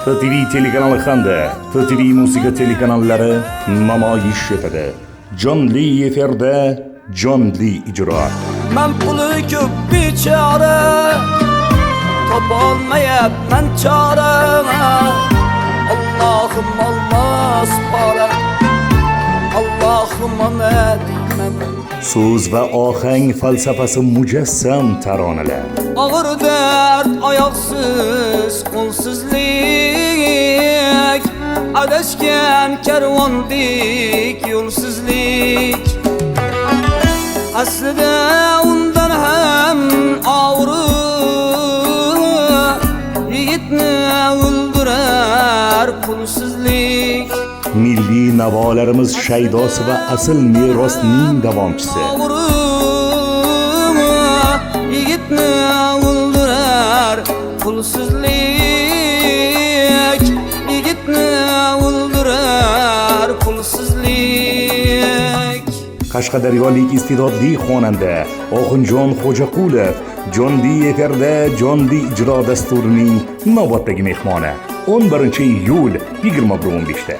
TTV telekanali hamda TTV musiqa telekanallari namoyish etadi. Jonli efirda jonli ijro. Men puli ko'p bechora, topolmayapman chora. Allohim olmas pora, Allohim omadman. So'z va ohang falsafasi mujassam taronalar. Og'ir dard, oyoqsiz, qo'lsizlik, adashgan karvondek yo'lsizlik. Aslida undan ham og'ir, yigitni o'ldirar pulsizlik. Milliy navolarimiz shaydosi va asl merosning davomchisi. Yigitni o'ldirar pulsizlik. Yigitni o'ldirar pulsizlik. Qashqadaryolik iste'dodli xonanda Oxunjon Xo'jaqulov jonli efirda jonli ijro dasturining navbatdagi mehmoni 11 iyul 20:15 da.